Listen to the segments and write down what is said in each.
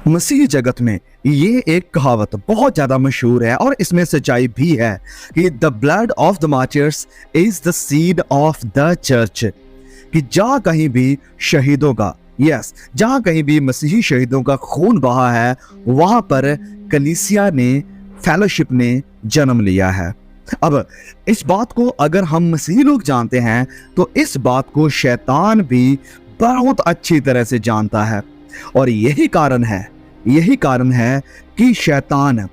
मसीह जगत में ये एक कहावत बहुत ज्यादा मशहूर है और इसमें सच्चाई भी है कि the blood of the martyrs is the seed of the church. कि जहां कहीं भी शहीदों का जहां कहीं भी मसीही शहीदों का खून बहा है, वहां पर कलीसिया ने, फेलोशिप ने जन्म लिया है। अब इस बात को अगर हम मसीही लोग जानते हैं तो इस बात को शैतान भी बहुत अच्छी तरह से जानता है। और यही कारण है कि शैतान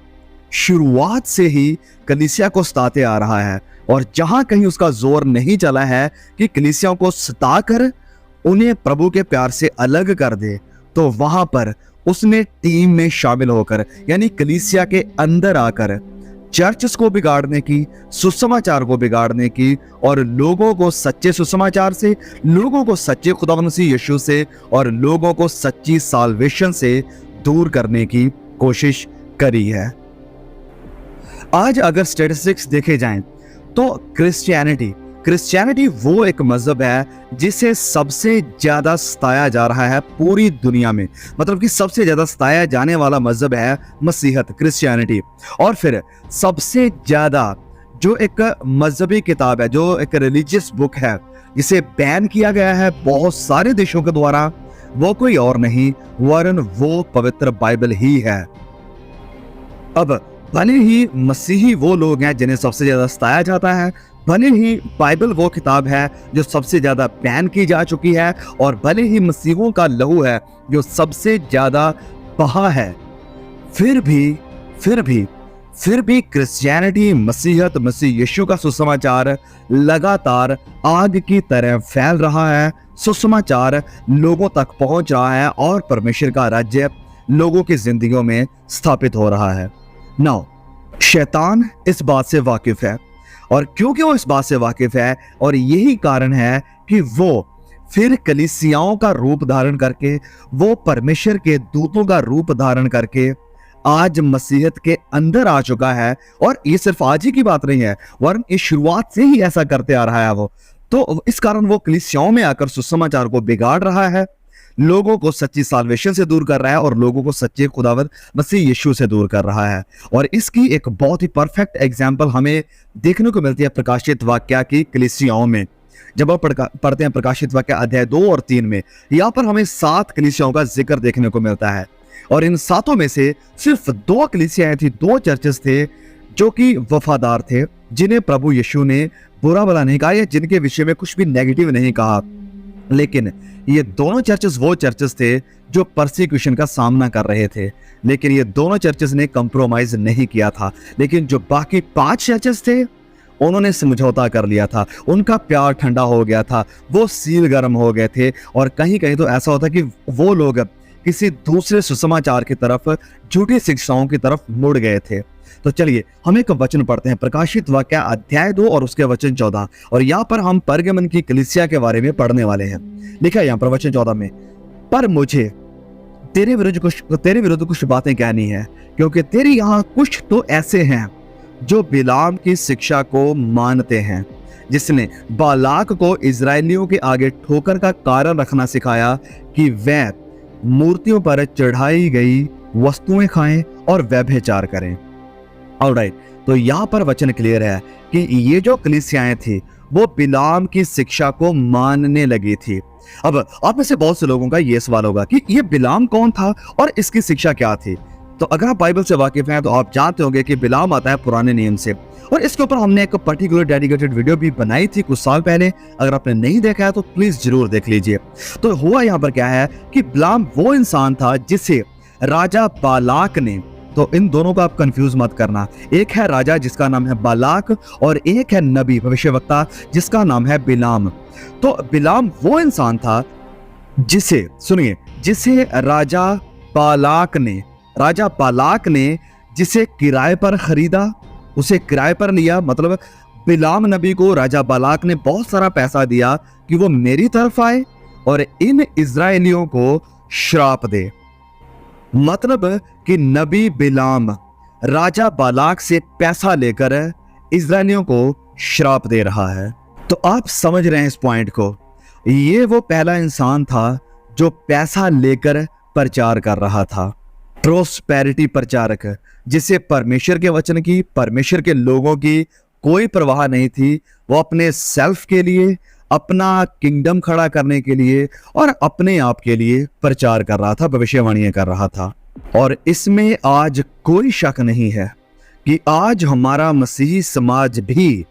शुरुआत से ही कलीसिया को सताते आ रहा है, और जहां कहीं उसका जोर नहीं चला है कि कलीसिया को सताकर उन्हें प्रभु के प्यार से अलग कर दे, तो वहां पर उसने टीम में शामिल होकर, यानी कलीसिया के अंदर आकर चर्चेस को बिगाड़ने की, सुसमाचार को बिगाड़ने की, और लोगों को सच्चे सुसमाचार से, लोगों को सच्चे खुदा मसीह यीशु से और लोगों को सच्ची साल्वेशन से दूर करने की कोशिश करी है। आज अगर स्टैटिस्टिक्स देखे जाएं तो क्रिश्चियनिटी वो एक मजहब है जिसे सबसे ज्यादा सताया जा रहा है पूरी दुनिया में। मतलब कि सबसे ज्यादा सताया जाने वाला मजहब है मसीहत, क्रिश्चियनिटी। और फिर सबसे ज्यादा जो एक मजहबी किताब है, जो एक रिलीजियस बुक है जिसे बैन किया गया है बहुत सारे देशों के द्वारा, वो कोई और नहीं वरन वो पवित्र बाइबल ही है। अब भले ही मसीही वो लोग हैं जिन्हें सबसे ज्यादा सताया जाता है, भले ही बाइबल वो किताब है जो सबसे ज्यादा बैन की जा चुकी है, और भले ही मसीहों का लहू है जो सबसे ज्यादा बहा है, फिर भी क्रिश्चियनिटी, मसीहत, मसीह यीशु का सुसमाचार लगातार आग की तरह फैल रहा है। सुसमाचार लोगों तक पहुंच रहा है और परमेश्वर का राज्य लोगों की जिंदगियों में स्थापित हो रहा है। नाउ शैतान इस बात से वाकिफ है, और क्योंकि वो इस बात से वाकिफ है, और यही कारण है कि वो फिर कलीसियाओं का रूप धारण करके, वो परमेश्वर के दूतों का रूप धारण करके आज मसीहत के अंदर आ चुका है। और ये सिर्फ आज ही की बात नहीं है, वरन इस शुरुआत से ही ऐसा करते आ रहा है वो। तो इस कारण वो कलीसियाओं में आकर सुसमाचार को बिगाड़ रहा है, लोगों को सच्ची साल्वेशन से दूर कर रहा है और लोगों को सच्चे खुदावंद मसीह यीशु से दूर कर रहा है। और इसकी एक बहुत ही परफेक्ट एग्जांपल हमें देखने को मिलती है प्रकाशित वाक्य की कलीसियाओं में। जब आप पढ़ते हैं प्रकाशित वाक्य अध्याय 2 और 3 में, यहाँ पर हमें 7 कलीसियाओं का जिक्र देखने को मिलता है, और इन 7 में से सिर्फ 2 कलीसियाएं थी, 2 चर्चेस थे जो कि वफादार थे, जिन्हें प्रभु यीशु ने बुरा भला नहीं कहा या जिनके विषय में कुछ भी नेगेटिव नहीं कहा। लेकिन ये दोनों चर्चेस वो चर्चेस थे जो परसिक्यूशन का सामना कर रहे थे, लेकिन ये दोनों चर्चेस ने कंप्रोमाइज नहीं किया था। लेकिन जो बाकी 5 चर्चेस थे उन्होंने समझौता कर लिया था, उनका प्यार ठंडा हो गया था, वो सील गर्म हो गए थे, और कहीं कहीं तो ऐसा होता कि वो लोग किसी दूसरे सुसमाचार की तरफ, झूठी शिक्षाओं की तरफ मुड़ गए थे। तो चलिए हम एक वचन पढ़ते हैं, प्रकाशित वाक्य अध्याय 2 और उसके वचन 14, और यहाँ पर हम परगमन की कलीसिया के बारे में पढ़ने वाले हैं। लिखा है यहाँ पर वचन 14 में, पर मुझे तेरे विरुद्ध कुछ बातें कहनी है, क्योंकि तेरे यहाँ कुछ तो ऐसे हैं जो बिलाम की शिक्षा को मानते हैं, जिसने बालाक को इजरायलियों के आगे ठोकर का कारण रखना सिखाया कि वह मूर्तियों पर चढ़ाई गई वस्तुएं खाएं और व्यभिचार करें। ऑलराइट, तो यहाँ पर वचन क्लियर है कि ये जो कलीसियाएं थी वो बिलाम की शिक्षा को मानने लगी थी। अब आप में से बहुत से लोगों का ये सवाल होगा कि ये बिलाम कौन था और इसकी शिक्षा क्या थी। तो अगर आप बाइबल से वाकिफ हैं तो आप जानते होंगे कि बिलाम आता है पुराने नियम से, और इसके ऊपर हमने एक पर्टिकुलर डेडिकेटेड वीडियो भी बनाई थी कुछ साल पहले। अगर आपने नहीं देखा है तो प्लीज जरूर देख लीजिए। तो हुआ यहाँ पर क्या है कि बिलाम वो इंसान था जिसे राजा बालाक ने, तो इन दोनों को आप कंफ्यूज मत करना, एक है राजा जिसका नाम है बालाक और एक है नबी, भविष्यवक्ता, जिसका नाम है बिलाम। तो बिलाम वो इंसान था जिसे, सुनिए, जिसे राजा बालाक ने जिसे किराए पर खरीदा, उसे किराए पर लिया। मतलब बिलाम नबी को राजा बालाक ने बहुत सारा पैसा दिया कि वो मेरी तरफ आए और इन इजरायलियों को श्राप दे। मतलब कि नबी बिलाम राजा बालाक से पैसा लेकर इजरायलियों को श्राप दे रहा है। तो आप समझ रहे हैं इस पॉइंट को। ये वो पहला इंसान था जो पैसा लेकर प्रचार कर रहा था। प्रोस्पेरिटी प्रचारक, जिसे परमेश्वर के वचन की, परमेश्वर के लोगों की कोई परवाह नहीं थी। वो अपने सेल्फ के लिए, अपना किंगडम खड़ा करने के लिए और अपने आप के लिए प्रचार कर रहा था, भविष्यवाणियां कर रहा था। और इसमें आज कोई शक नहीं है कि आज हमारा मसीही समाज भी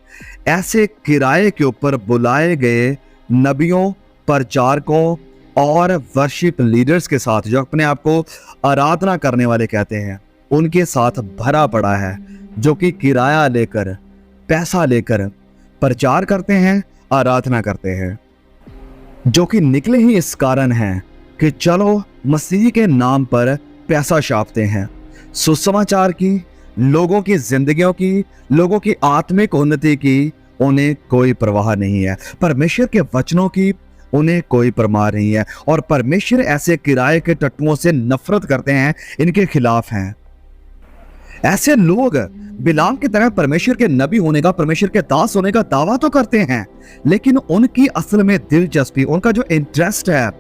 ऐसे किराए के ऊपर बुलाए गए नबियों, प्रचारकों और वर्शिप लीडर्स के साथ, जो अपने आप को आराधना करने वाले कहते हैं, उनके साथ भरा पड़ा है, जो कि किराया लेकर, पैसा लेकर प्रचार करते हैं, आराधना करते हैं, जो कि निकले ही इस कारण हैं कि चलो मसीह के नाम पर पैसा छापते हैं। सुसमाचार की, लोगों की जिंदगियों की, लोगों की आत्मिक उन्नति की उन्हें कोई परवाह नहीं है। परमेश्वर के वचनों की उन्हें कोई परवाह नहीं है। और परमेश्वर ऐसे किराए के टट्टुओं से नफरत करते हैं, इनके खिलाफ हैं। ऐसे लोग बिलाम की तरह परमेश्वर के नबी होने का, परमेश्वर के दास होने का दावा तो करते हैं, लेकिन उनकी असल में दिलचस्पी, उनका जो इंटरेस्ट है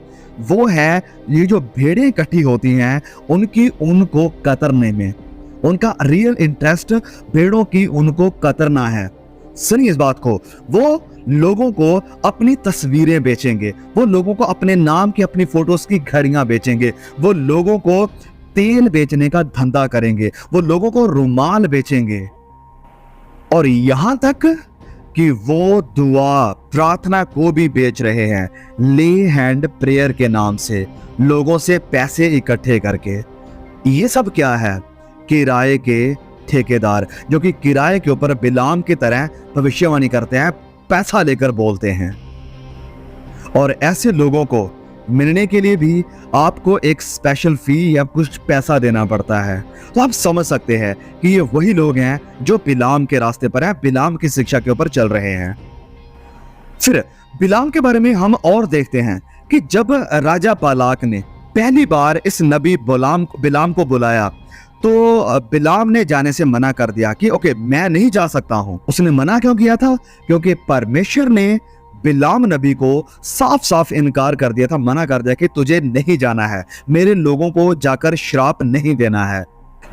वो है ये जो भेड़ें इकट्ठी होती हैं उनकी, उनको कतरने में। उनका रियल इंटरेस्ट भेड़ों की उनको कतरना है। सुनिए इस बात को, वो लोगों को अपनी तस्वीरें बेचेंगे, वो लोगों को अपने नाम की, अपनी फोटोज की घड़ियां बेचेंगे, वो लोगों को तेल बेचने का धंधा करेंगे, वो लोगों को रुमाल बेचेंगे, और यहां तक कि वो दुआ, प्रार्थना को भी बेच रहे हैं, ले हैंड प्रेयर के नाम से, लोगों से पैसे इकट्ठे करके। ये सब क्या है? किराए के ठेकेदार, जो कि किराए के ऊपर बिलाम की तरह भविष्यवाणी करते हैं, पैसा लेकर बोलते हैं। और ऐसे लोगों को मिलने के लिए भी आपको एक स्पेशल फी या कुछ पैसा देना पड़ता है। तो आप समझ सकते हैं कि ये वही लोग हैं जो बिलाम के रास्ते पर हैं, बिलाम की शिक्षा के ऊपर चल रहे हैं। फिर बिलाम के बारे में हम और देखते हैं कि जब राजा बालाक ने पहली बार इस नबी बिलाम को बुलाया, तो बिलाम ने जाने से मना कर दिया कि ओके, मैं नहीं जा सकता हूं। उसने मना क्यों किया था? क्योंकि परमेश्वर ने बिलाम नबी को साफ साफ इनकार कर दिया था, मना कर दिया कि तुझे नहीं जाना है, मेरे लोगों को जाकर श्राप नहीं देना है।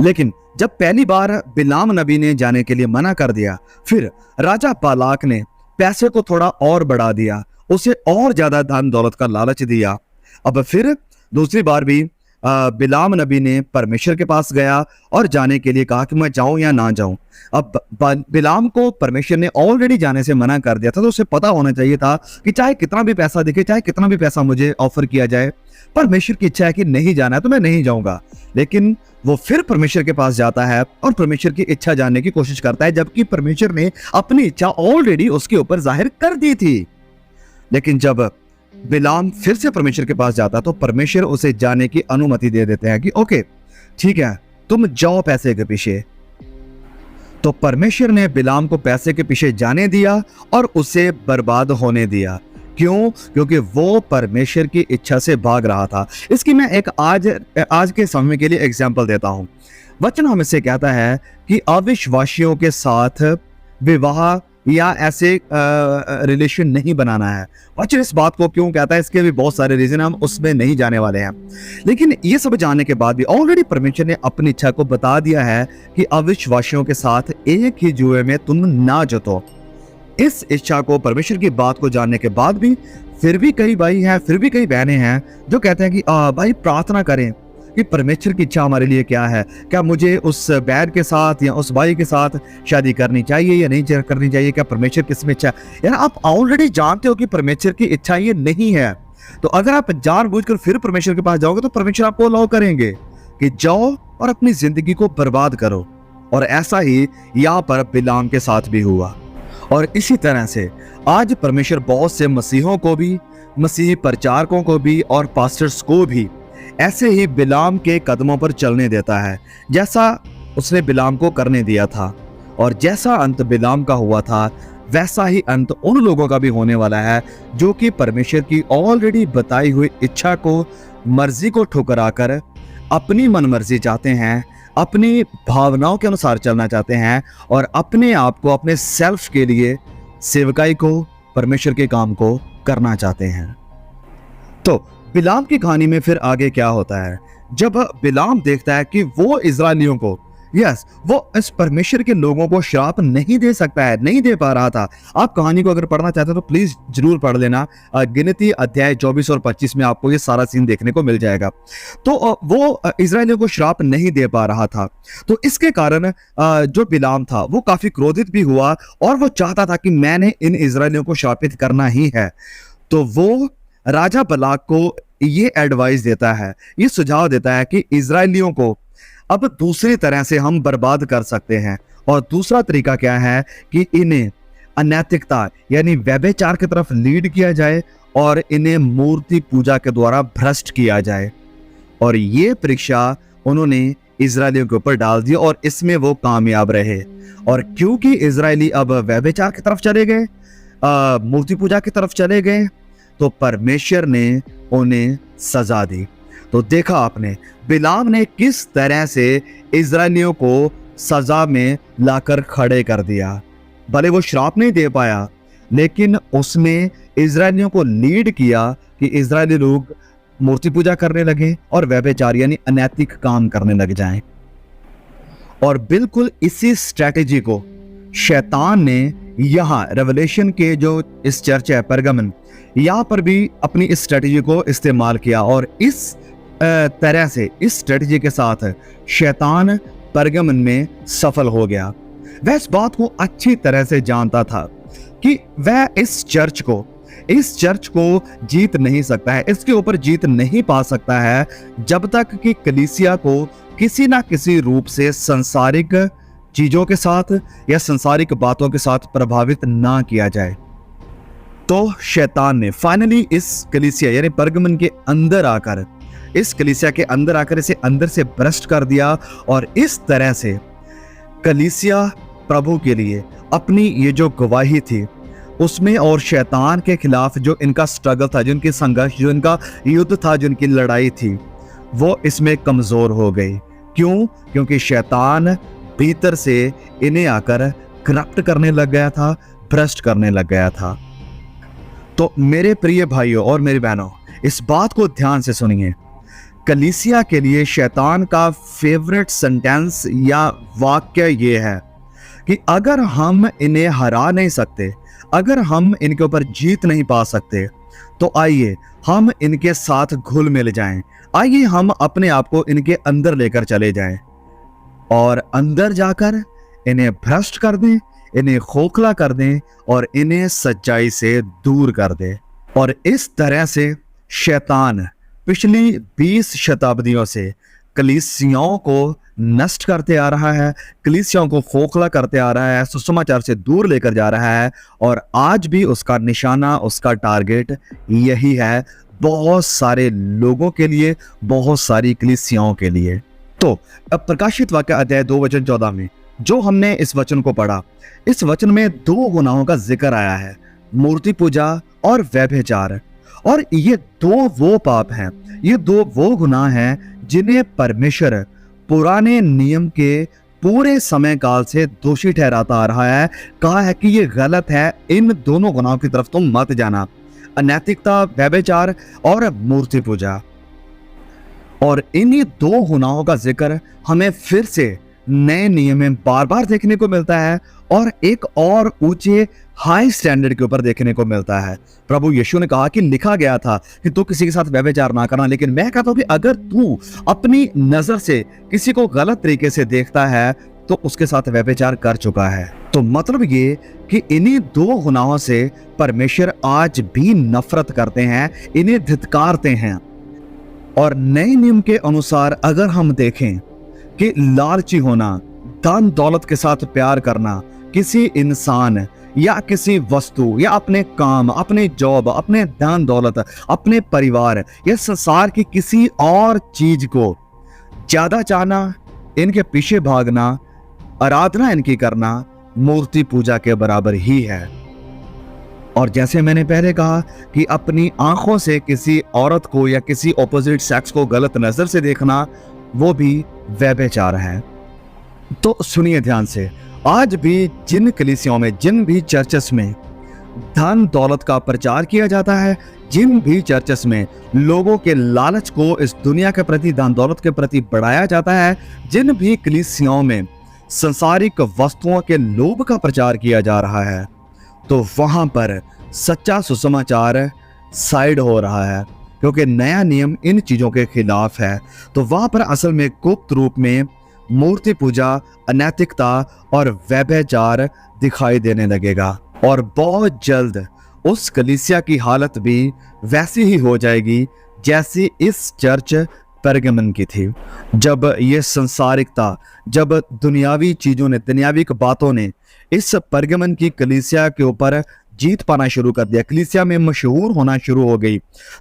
लेकिन जब पहली बार बिलाम नबी ने जाने के लिए मना कर दिया, फिर राजा बालाक ने पैसे को थोड़ा और बढ़ा दिया, उसे और ज्यादा धन दौलत का लालच दिया। अब फिर दूसरी बार भी बिलाम नबी ने परमेश्वर के पास गया और जाने के लिए कहा कि मैं जाऊं या ना जाऊं। अब बिलाम को परमेश्वर ने ऑलरेडी जाने से मना कर दिया था, तो उसे पता होना चाहिए था कि चाहे कितना भी पैसा दिखे, चाहे कितना भी पैसा मुझे ऑफर किया जाए, परमेश्वर की इच्छा है कि नहीं जाना है तो मैं नहीं जाऊंगा। लेकिन वो फिर परमेश्वर के पास जाता है और परमेश्वर की इच्छा जानने की कोशिश करता है, जबकि परमेश्वर ने अपनी इच्छा ऑलरेडी उसके ऊपर जाहिर कर दी थी। लेकिन जब बिलाम फिर से परमेश्वर के पास जाता तो परमेश्वर उसे जाने की अनुमति दे देते हैं कि ओके ठीक है, तुम जाओ पैसे के पीछे। तो परमेश्वर ने बिलाम को पैसे के पीछे जाने दिया और उसे बर्बाद होने दिया। क्यों? क्योंकि वो परमेश्वर की इच्छा से भाग रहा था। इसकी मैं एक आज के समय के लिए एग्जाम्पल देता हूं। वचन हमसे कहता है कि अविश्वासियों के साथ विवाह या ऐसे रिलेशन नहीं बनाना है। वचन इस बात को क्यों कहता है, इसके भी बहुत सारे रीजन, हम उसमें नहीं जाने वाले हैं। लेकिन ये सब जानने के बाद भी ऑलरेडी परमेश्वर ने अपनी इच्छा को बता दिया है कि अविश्वासियों के साथ एक ही जुए में तुम ना जुटो। इस इच्छा को, परमेश्वर की बात को जानने के बाद भी फिर भी कई भाई हैं, फिर भी कई बहनें हैं जो कहते हैं कि भाई प्रार्थना करें कि परमेश्वर की इच्छा हमारे लिए क्या है, क्या मुझे उस बहन के साथ या उस भाई के साथ शादी करनी चाहिए या नहीं करनी चाहिए, क्या परमेश्वर किस में इच्छा है। यार आप ऑलरेडी जानते हो कि परमेश्वर की इच्छा ये नहीं है, तो अगर आप जानबूझकर फिर परमेश्वर के पास जाओगे तो परमेश्वर आपको अलाउ करेंगे कि जाओ और अपनी जिंदगी को बर्बाद करो। और ऐसा ही यहाँ पर बिलाम के साथ भी हुआ। और इसी तरह से आज परमेश्वर बहुत से मसीहों को भी, मसीही प्रचारकों को भी और पास्टर्स को भी ऐसे ही बिलाम के कदमों पर चलने देता है, जैसा उसने बिलाम को करने दिया था। और जैसा अंत बिलाम का हुआ था, वैसा ही अंत उन लोगों का भी होने वाला है जो कि परमेश्वर की ऑलरेडी बताई हुई इच्छा को, मर्जी को ठुकराकर अपनी मनमर्जी चाहते हैं, अपनी भावनाओं के अनुसार चलना चाहते हैं और अपने आप को, अपने सेल्फ के लिए सेवकाई को, परमेश्वर के काम को करना चाहते हैं। तो बिलाम की कहानी में फिर आगे क्या होता है, जब बिलाम देखता है कि वो इजरायलियों को वो इस परमेश्वर के लोगों को श्राप नहीं दे सकता है, नहीं दे पा रहा था। आप कहानी को अगर पढ़ना चाहते हो तो प्लीज जरूर पढ़ लेना। गिनती अध्याय 24 और 25 में आपको ये सारा सीन देखने को मिल जाएगा। तो वो इजरायलियों को श्राप नहीं दे पा रहा था, तो इसके कारण जो बिलाम था वो काफी क्रोधित भी हुआ और वो चाहता था कि मैंने इन इजरायलियों को श्रापित करना ही है। तो वो राजा बलाक को ये एडवाइस देता है, ये सुझाव देता है कि इजरायलियों को अब दूसरी तरह से हम बर्बाद कर सकते हैं। और दूसरा तरीका क्या है कि इन्हें अनैतिकता यानी व्यभिचार की तरफ लीड किया जाए और इन्हें मूर्ति पूजा के द्वारा भ्रष्ट किया जाए। और ये परीक्षा उन्होंने इजरायलियों के ऊपर डाल दी और इसमें वो कामयाब रहे। और क्योंकि इजरायली अब व्यभिचार की तरफ चले गए, मूर्ति पूजा की तरफ चले गए, तो परमेश्वर ने उन्हें सजा दी। तो देखा आपने बिलाम ने किस तरह से इजरायलियों को सजा में लाकर खड़े कर दिया। भले वो श्राप नहीं दे पाया, लेकिन उसने इजरायलियों को लीड किया कि इजरायली लोग मूर्ति पूजा करने लगे और व्यभिचार यानी अनैतिक काम करने लग जाएं। और बिल्कुल इसी स्ट्रैटेजी को शैतान ने यहाँ रेवलेशन के जो इस चर्च है परगमन, यहाँ पर भी अपनी इस स्ट्रैटेजी को इस्तेमाल किया। और इस तरह से इस स्ट्रेटजी के साथ शैतान परगमन में सफल हो गया। वह इस बात को अच्छी तरह से जानता था कि वह इस चर्च को जीत नहीं सकता है, इसके ऊपर जीत नहीं पा सकता है जब तक कि कलीसिया को किसी ना किसी रूप से सांसारिक चीजों के साथ या सांसारिक बातों के साथ प्रभावित ना किया जाए। तो शैतान ने फाइनली इस कलीसिया यानी परगमन के अंदर आकर इसे अंदर से भ्रष्ट कर दिया। और इस तरह से कलीसिया प्रभु के लिए अपनी ये जो गवाही थी उसमें और शैतान के खिलाफ जो इनका स्ट्रगल था, जो इनकी संघर्ष, जो इनका युद्ध था, जो इनकी लड़ाई थी, वो इसमें कमजोर हो गई। क्यों? क्योंकि शैतान भीतर से इन्हें आकर करप्ट करने लग गया था, भ्रष्ट करने लग गया था। तो मेरे प्रिय भाइयों और मेरी बहनों, इस बात को ध्यान से सुनिए। कलीसिया के लिए शैतान का फेवरेट सेंटेंस या वाक्य ये है कि अगर हम इन्हें हरा नहीं सकते, अगर हम इनके ऊपर जीत नहीं पा सकते, तो आइए हम इनके साथ घुल मिल जाएं, आइए हम अपने आप को इनके अंदर लेकर चले जाएं और अंदर जाकर इन्हें भ्रष्ट कर दें, इन्हें खोखला कर दें और इन्हें सच्चाई से दूर कर दें। और इस तरह से शैतान पिछली 20 शताब्दियों से कलीसियाओं को नष्ट करते आ रहा है, कलीसियाओं को खोखला करते आ रहा है, सुसमाचार से दूर लेकर जा रहा है। और आज भी उसका निशाना, उसका टारगेट यही है, बहुत सारे लोगों के लिए, बहुत सारी कलीसियाओं के लिए। तो अब प्रकाशित वाक्य अध्याय 2:14 में जो हमने इस वचन को पढ़ा, इस वचन में 2 गुनाहों का जिक्र आया है, मूर्ति पूजा और व्यभिचार। और ये 2 वो पाप हैं, ये 2 वो गुनाह हैं जिन्हें परमेश्वर पुराने नियम के पूरे समय काल से दोषी ठहराता आ रहा है। कहा है कि ये गलत है, इन दोनों गुनाहों की तरफ तुम मत जाना, अनैतिकता, व्यभिचार और मूर्ति पूजा। और इन्हीं 2 गुनाहों का जिक्र हमें फिर से नए नियम में बार बार देखने को मिलता है और एक और ऊंचे हाई स्टैंडर्ड के ऊपर देखने को मिलता है। प्रभु यीशु ने कहा कि लिखा गया था कि तू किसी के साथ व्यभिचार ना करना, लेकिन मैं कहता हूं कि अगर तू अपनी नजर से किसी को गलत तरीके से देखता है तो उसके साथ व्यभिचार कर चुका है। तो मतलब ये कि इन्हीं 2 गुनाहों से परमेश्वर आज भी नफरत करते हैं, इन्हें धिक्कारते हैं। और नए नियम के अनुसार अगर हम देखें कि लालची होना, धन दौलत के साथ प्यार करना, किसी इंसान या किसी वस्तु या अपने काम, अपने जॉब, अपने धन दौलत, अपने परिवार या संसार की किसी और चीज को ज्यादा चाहना, इनके पीछे भागना, आराधना इनकी करना मूर्ति पूजा के बराबर ही है। और जैसे मैंने पहले कहा कि अपनी आंखों से किसी औरत को या किसी ऑपोजिट सेक्स को गलत नजर से देखना, वो भी व्यभिचार है। तो सुनिए ध्यान से, आज भी जिन कलीसियाओं में, जिन भी चर्चेस में धन दौलत का प्रचार किया जाता है, जिन भी चर्चेस में लोगों के लालच को इस दुनिया के प्रति, धन दौलत के प्रति बढ़ाया जाता है, जिन भी कलीसियाओं में संसारिक वस्तुओं के लोभ का प्रचार किया जा रहा है, तो वहां पर सच्चा सुसमाचार साइड हो रहा है, क्योंकि नया नियम इन चीजों के खिलाफ है। तो वहां पर असल में गुप्त रूप में मूर्ति पूजा, अनैतिकता और व्यभिचार दिखाई देने लगेगा, और बहुत जल्द उस कलीसिया की हालत भी वैसी ही हो जाएगी जैसी इस चर्च पेरगमन की थी। जब ये संसारिकता, जब दुनियावी चीजों ने, दुनियावी बातों ने इस पेरगमन की कलीसिया के ऊपर जीत पाना शुरू कर दिया, कलीसिया में मशहूर होना शुरू हो गई,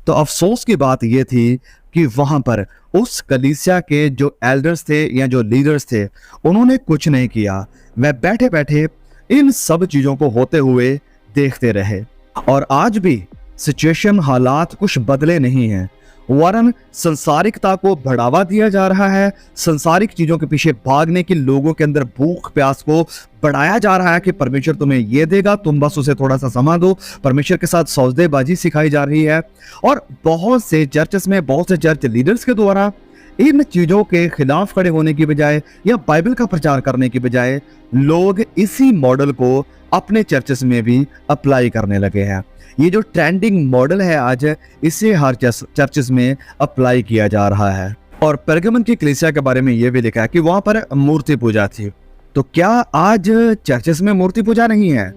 तो अफसोस की बात यह थी कि वहां पर उस कलीसिया के जो एल्डर्स थे या जो लीडर्स थे, उन्होंने कुछ नहीं किया। वह बैठे बैठे इन सब चीजों को होते हुए देखते रहे। और आज भी सिचुएशन, हालात कुछ बदले नहीं हैं, वरन संसारिकता को बढ़ावा दिया जा रहा है। संसारिक चीजों के पीछे भागने की लोगों के अंदर भूख प्यास को बढ़ाया जा रहा है कि परमेश्वर तुम्हें ये देगा, तुम बस उसे थोड़ा सा समय दो। परमेश्वर के साथ सौदेबाजी सिखाई जा रही है, और बहुत से चर्चेस में, बहुत से चर्च लीडर्स के द्वारा इन चीजों के खिलाफ खड़े होने की बजाय या बाइबल का प्रचार करने की बजाय लोग इसी मॉडल को अपने चर्चेस में भी अप्लाई करने लगे हैं। ये जो ट्रेंडिंग मॉडल है आज, इसे हर चर्चेस में अप्लाई किया जा रहा है। और पेरगमन की कलीसिया के बारे में ये भी लिखा है कि वहां पर मूर्ति पूजा थी। तो क्या आज चर्चेस में मूर्ति पूजा नहीं है?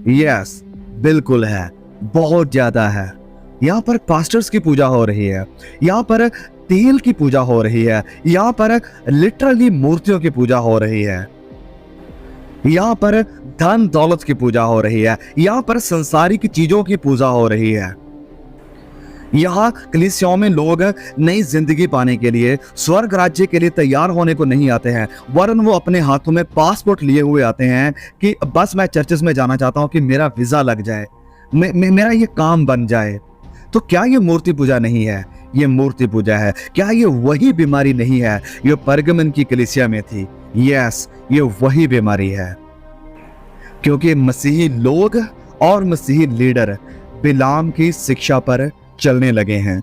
यस, बिल्कुल है, बहुत ज्यादा है। यहाँ पर पास्टर्स की पूजा हो रही है, यहाँ पर तेल की पूजा हो रही है, यहाँ पर लिटरली मूर्तियों की पूजा हो रही है, यहाँ पर धन दौलत की पूजा हो रही है, यहाँ पर संसारिक चीजों की पूजा हो रही है। यहाँ कलीसियाओं में लोग नई जिंदगी पाने के लिए, स्वर्ग राज्य के लिए तैयार होने को नहीं आते हैं, वरन वो अपने हाथों में पासपोर्ट लिए हुए आते हैं कि बस मैं चर्चेस में जाना चाहता हूँ कि मेरा वीजा लग जाए, मेरा ये काम बन जाए। तो क्या ये मूर्ति पूजा नहीं है? ये मूर्ति पूजा है। क्या ये वही बीमारी नहीं है जो पेरगमन की कलीसिया में थी? यस, ये वही बीमारी है, क्योंकि मसीही लोग और मसीही लीडर बिलाम की शिक्षा पर चलने लगे हैं।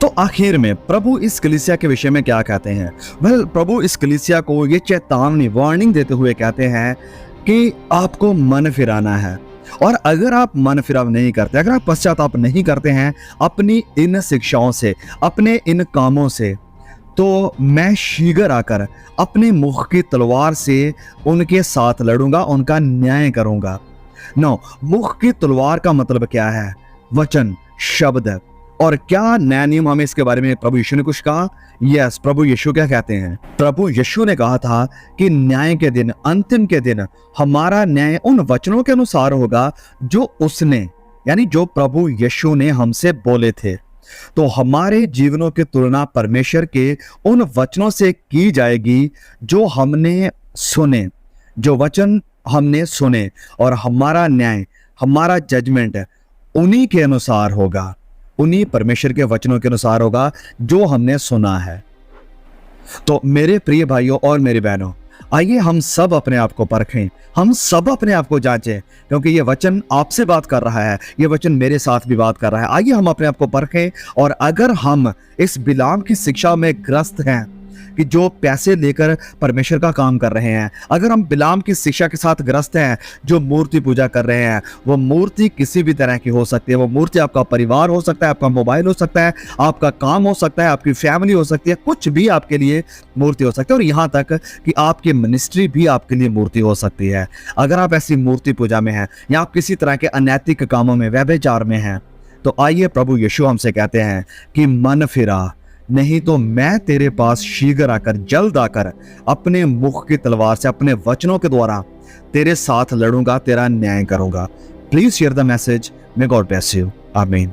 तो आखिर में प्रभु इस कलीसिया के विषय में क्या कहते हैं? प्रभु इस कलीसिया को ये चेतावनी, वार्निंग देते हुए कहते हैं कि आपको मन फिराना है, और अगर आप मन फिराव नहीं करते, अगर आप पश्चाताप नहीं करते हैं अपनी इन शिक्षाओं से, अपने इन कामों से, तो मैं शीघ्र आकर अपने मुख की तलवार से उनके साथ लड़ूंगा, उनका न्याय करूंगा। नो, मुख की तलवार का मतलब क्या है? वचन, शब्द। और क्या नया नियम हमें इसके बारे में प्रभु यीशु ने कुछ कहा? यस, प्रभु यीशु क्या कहते हैं? प्रभु यीशु ने कहा था कि न्याय के दिन, अंतिम के दिन हमारा न्याय उन वचनों के अनुसार होगा जो उसने, यानी जो प्रभु यीशु ने हमसे बोले थे। तो हमारे जीवनों की तुलना परमेश्वर के उन वचनों से की जाएगी जो हमने सुने, जो वचन हमने सुने, और हमारा न्याय, हमारा जजमेंट उन्हीं के अनुसार होगा, उन्हीं परमेश्वर के वचनों के अनुसार होगा जो हमने सुना है। तो मेरे प्रिय भाइयों और मेरी बहनों, आइए हम सब अपने आप को परखें, हम सब अपने आप को जांचें, क्योंकि ये वचन आपसे बात कर रहा है, ये वचन मेरे साथ भी बात कर रहा है। आइए हम अपने आप को परखें, और अगर हम इस बिलाम की शिक्षा में ग्रस्त हैं कि जो पैसे लेकर परमेश्वर का काम कर रहे हैं, अगर हम बिलाम की शिक्षा के साथ ग्रस्त हैं जो मूर्ति पूजा कर रहे हैं, वो मूर्ति किसी भी तरह की हो सकती है। वो मूर्ति आपका परिवार हो सकता है, आपका मोबाइल हो सकता है, आपका काम हो सकता है, आपकी फैमिली हो सकती है, कुछ भी आपके लिए मूर्ति हो सकती है, और यहाँ तक कि आपकी मिनिस्ट्री भी आपके लिए मूर्ति हो सकती है। अगर आप ऐसी मूर्ति पूजा में हैं या आप किसी तरह के अनैतिक कामों में, व्यभिचार में हैं, तो आइए प्रभु यीशु हमसे कहते हैं कि मन फिरा, नहीं तो मैं तेरे पास शीघ्र आकर, जल्द आकर अपने मुख की तलवार से, अपने वचनों के द्वारा तेरे साथ लड़ूंगा, तेरा न्याय करूंगा। Please share the message. May God bless you. आमीन।